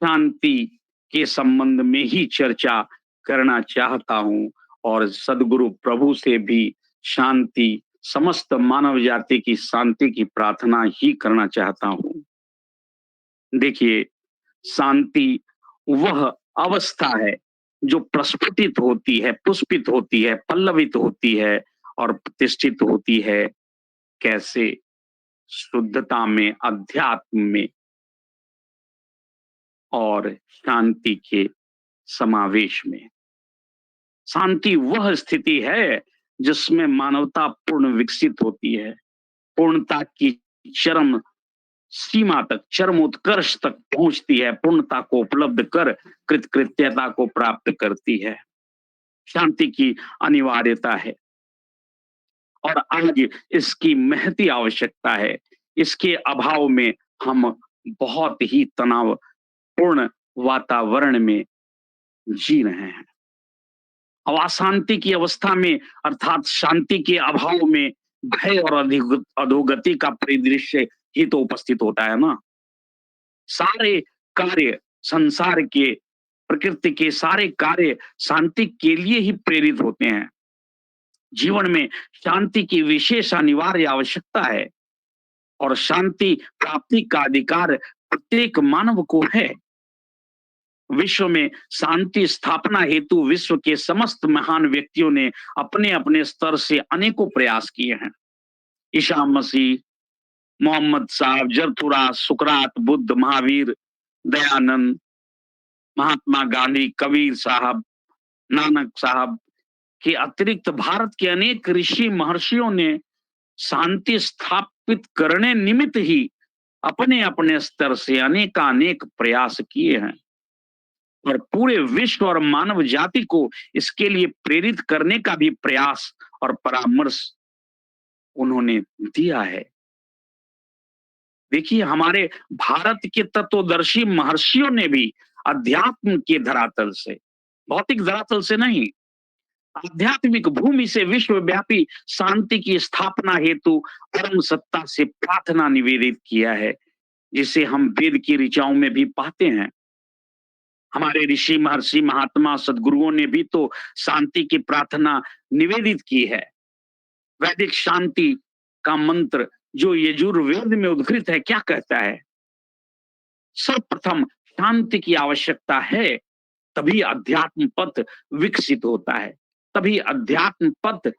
शांति के संबंध में ही चर्चा करना चाहता हूँ और सद्गुरु प्रभु से भी शांति, समस्त मानव जाति की शांति की प्रार्थना ही करना चाहता हूँ। देखिए, शांति वह अवस्था है जो प्रस्फुटित होती है, पुष्पित होती है, पल्लवित होती है और प्रतिष्ठित होती है। कैसे? शुद्धता में, अध्यात्म में और शांति के समावेश में। शांति वह स्थिति है जिसमें मानवता पूर्ण विकसित होती है, पूर्णता की चरम सीमा तक, चरम उत्कर्ष तक पहुंचती है, पूर्णता को उपलब्ध कर कृतकृत्यता को प्राप्त करती है। शांति की अनिवार्यता है और आज इसकी महती आवश्यकता है। इसके अभाव में हम बहुत ही तनावपूर्ण वातावरण में जी रहे हैं। अब अशांति की अवस्था में अर्थात शांति के अभाव में भय और अधोगति का परिदृश्य ही तो उपस्थित होता है ना। सारे कार्य संसार के, प्रकृति के सारे कार्य शांति के लिए ही प्रेरित होते हैं। जीवन में शांति की विशेष अनिवार्य आवश्यकता है और शांति प्राप्ति का अधिकार प्रत्येक मानव को है। विश्व में शांति स्थापना हेतु विश्व के समस्त महान व्यक्तियों ने अपने अपने स्तर से अनेकों प्रयास किए हैं। ईसा मसीह, मोहम्मद साहब, जरतुरा, सुकरात, बुद्ध, महावीर, दयानंद, महात्मा गांधी, कबीर साहब, नानक साहब के अतिरिक्त भारत के अनेक ऋषि महर्षियों ने शांति स्थापित करने निमित्त ही अपने अपने स्तर से अनेकानेक प्रयास किए हैं और पूरे विश्व और मानव जाति को इसके लिए प्रेरित करने का भी प्रयास और परामर्श उन्होंने दिया है। देखिए, हमारे भारत के तत्वदर्शी महर्षियों ने भी अध्यात्म के धरातल से, भौतिक धरातल से नहीं, आध्यात्मिक भूमि से विश्वव्यापी शांति की स्थापना हेतु परम सत्ता से प्रार्थना निवेदित किया है, जिसे हम वेद की ऋचाओं में भी पाते हैं। हमारे ऋषि महर्षि महात्मा सदगुरुओं ने भी तो शांति की प्रार्थना निवेदित की है। वैदिक शांति का मंत्र जो यजुर्वेद में उद्धृत है, क्या कहता है? सर्वप्रथम शांति की आवश्यकता है, तभी अध्यात्म पथ विकसित होता है, तभी अध्यात्म पथ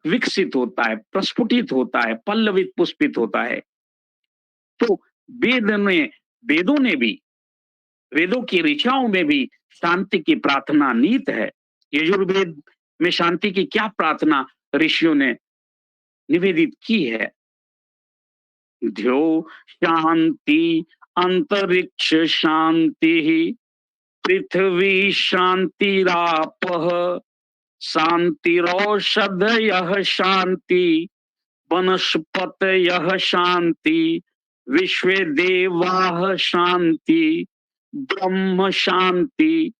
विकसित होता है, प्रस्फुटित होता है, पल्लवित पुष्पित होता है। तो वेदों ने भी, वेदों की ऋचाओं में भी शांति की प्रार्थना निहित है। यजुर्वेद में शांति की क्या प्रार्थना ऋषियों ने निवेदित की है? ध्यो शांति अंतरिक्ष शांति पृथ्वी शांतिरापः शांतिरौषधयः शांति वनस्पतयः शांति विश्वे देवाः शांति ब्रह्म शांति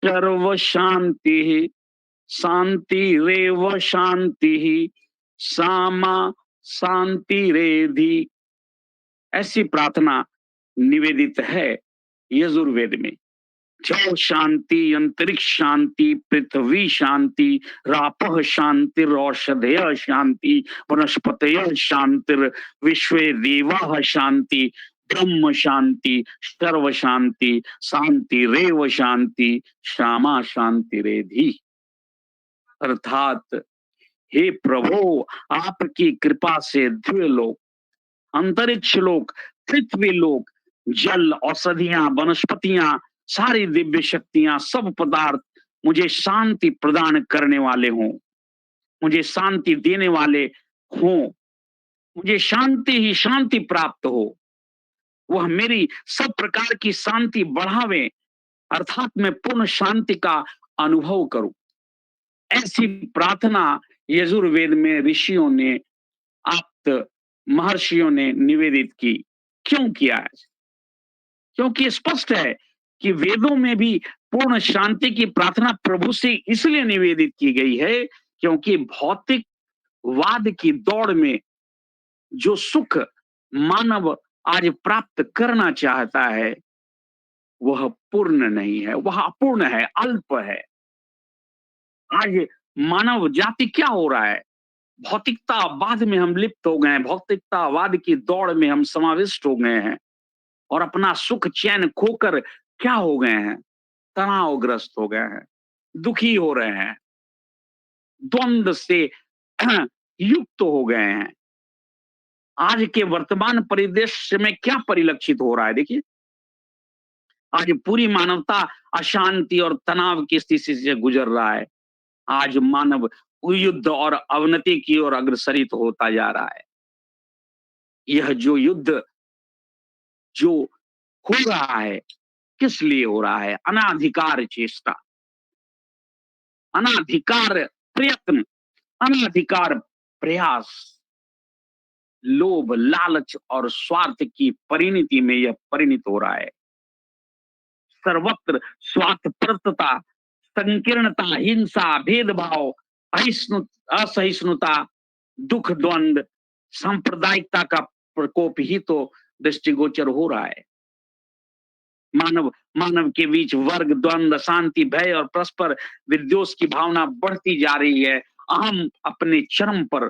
सर्व शांति शांतिरेव शांति सामा शांतिरेधि। ऐसी प्रार्थना निवेदित है यजुर्वेद में। जल शांति, अंतरिक्ष शांति, पृथ्वी शांति, रापः शांतिरौषधयः शांति, वनस्पतयः शांतिर, विश्वे देवाः शांति, ब्रह्म शांति, सर्व शांति, शांतिरेव शांति, श्यामा शांतिरेधि। अर्थात हे प्रभु, आपकी कृपा से द्व्यलोक, अंतरिक्ष लोक, पृथ्वी लोक, जल, औषधियां, वनस्पतियां, सारी दिव्य शक्तियां, सब पदार्थ मुझे शांति प्रदान करने वाले हों, मुझे शांति देने वाले हों, मुझे शांति ही शांति प्राप्त हो, वह मेरी सब प्रकार की शांति बढ़ावे, अर्थात मैं पूर्ण शांति का अनुभव करूं। ऐसी प्रार्थना यजुर्वेद में ऋषियों ने, आप्त महर्षियों ने निवेदित की। क्यों किया है? क्योंकि स्पष्ट है कि वेदों में भी पूर्ण शांति की प्रार्थना प्रभु से इसलिए निवेदित की गई है क्योंकि भौतिकवाद की दौड़ में जो सुख मानव आज प्राप्त करना चाहता है, वह पूर्ण नहीं है, वह अपूर्ण है, अल्प है। आज मानव जाति क्या हो रहा है? भौतिकतावाद में हम लिप्त हो गए हैं, भौतिकतावाद की दौड़ में हम समाविष्ट हो गए हैं और अपना सुख चैन खोकर क्या हो गए हैं? तनावग्रस्त हो गए हैं, दुखी हो रहे हैं, द्वंद से युक्त हो गए हैं। आज के वर्तमान परिदृश्य में क्या परिलक्षित हो रहा है देखिए, आज पूरी मानवता अशांति और तनाव की स्थिति से गुजर रहा है। आज मानव युद्ध और अवनति की ओर अग्रसरित होता जा रहा है। यह जो युद्ध जो हो रहा है, किस लिए हो रहा है? अनाधिकार चेष्टा, अनाधिकार प्रयत्न, अनाधिकार प्रयास, लोभ, लालच और स्वार्थ की परिणति में यह परिणत हो रहा है। सर्वत्र स्वार्थपरता, संकीर्णता, हिंसा, भेदभाव, असहिष्णुता, दुख, द्वंद, सांप्रदायिकता का प्रकोप ही तो दृष्टिगोचर हो रहा है। मानव मानव के बीच वर्ग, द्वंद, शांति, भय और परस्पर विद्वेष की भावना बढ़ती जा रही है। अहम अपने चरम पर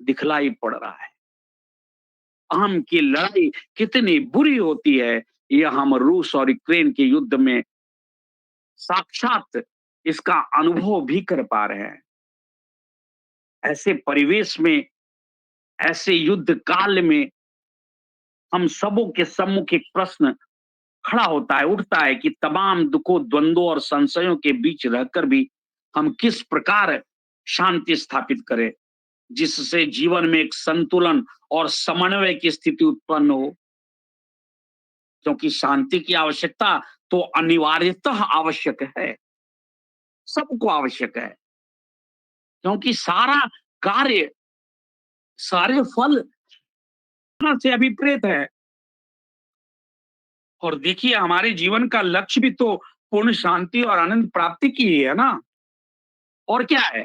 दिखलाई पड़ रहा है। अहम की लड़ाई कितनी बुरी होती है, यह हम रूस और यूक्रेन के युद्ध में साक्षात इसका अनुभव भी कर पा रहे हैं। ऐसे परिवेश में, ऐसे युद्ध काल में हम सबों के सम्मुख एक प्रश्न खड़ा होता है, उठता है कि तमाम दुखों, द्वंद्वों और संशयों के बीच रहकर भी हम किस प्रकार शांति स्थापित करें, जिससे जीवन में एक संतुलन और समन्वय की स्थिति उत्पन्न हो। क्योंकि शांति की आवश्यकता तो अनिवार्यतः आवश्यक है, सबको आवश्यक है। क्योंकि सारा कार्य, सारे फल से अभिप्रेत है। और देखिए, हमारे जीवन का लक्ष्य भी तो पूर्ण शांति और आनंद प्राप्ति की ही है ना। और क्या है?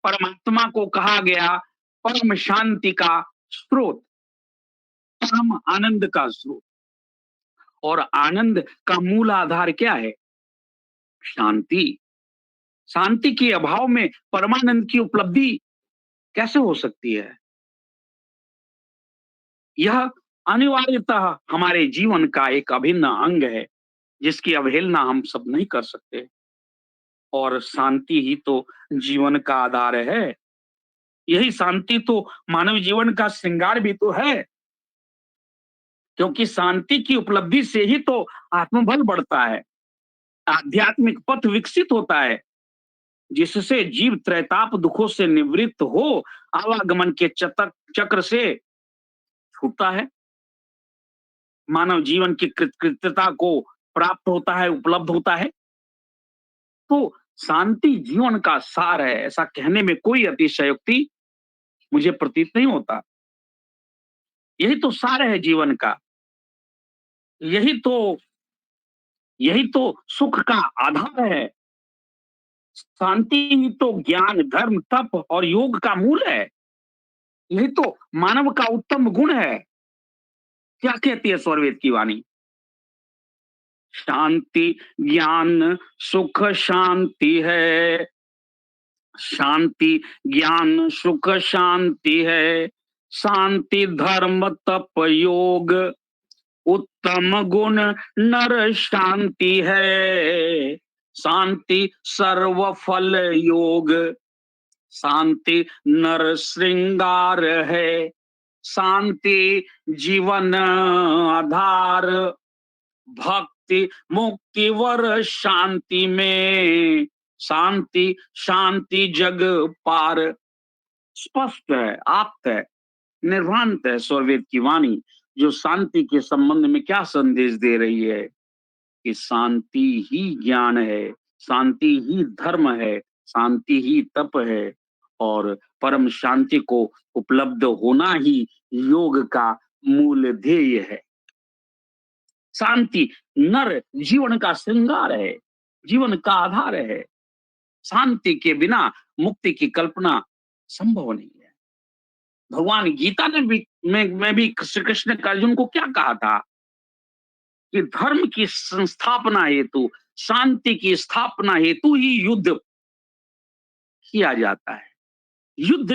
परमात्मा को कहा गया परम शांति का स्रोत, परम आनंद का स्रोत। और आनंद का मूल आधार क्या है? शांति। शांति के अभाव में परमानंद की उपलब्धि कैसे हो सकती है? यह अनिवार्यतः हमारे जीवन का एक अभिन्न अंग है, जिसकी अवहेलना हम सब नहीं कर सकते। और शांति ही तो जीवन का आधार है। यही शांति तो मानव जीवन का श्रृंगार भी तो है। क्योंकि शांति की उपलब्धि से ही तो आत्मबल बढ़ता है, आध्यात्मिक पथ विकसित होता है, जिससे जीव त्रैताप दुखों से निवृत्त हो आवागमन के चतक चक्र से छूटता है, मानव जीवन की कृतकृत्यता को प्राप्त होता है, उपलब्ध होता है। तो शांति जीवन का सार है, ऐसा कहने में कोई अतिशयोक्ति मुझे प्रतीत नहीं होता। यही तो सार है जीवन का। यही तो यही तो सुख का आधार है। शांति ही तो ज्ञान, धर्म, तप और योग का मूल है। यही तो मानव का उत्तम गुण है। क्या कहती है स्वरवेद की वाणी? शांति, ज्ञान, सुख, शांति है। शांति, ज्ञान, सुख, शांति है। शांति, धर्म, तप, योग, उत्तम गुण नर शांति है। शांति सर्व फल योग, शांति नर श्रृंगार है। शांति जीवन आधार, भक्ति मुक्ति वर शांति में। शांति शांति जग पार। स्पष्ट है, आप्त है, निर्भ्रांत है स्वरवेद की वाणी, जो शांति के संबंध में क्या संदेश दे रही है कि शांति ही ज्ञान है, शांति ही धर्म है, शांति ही तप है और परम शांति को उपलब्ध होना ही योग का मूल ध्येय है। शांति नर जीवन का श्रृंगार है, जीवन का आधार है। शांति के बिना मुक्ति की कल्पना संभव नहीं है। भगवान गीता ने भी में भी श्री कृष्ण ने अर्जुन को क्या कहा था? कि धर्म की संस्थापना हेतु, शांति की स्थापना हेतु ही युद्ध किया जाता है। युद्ध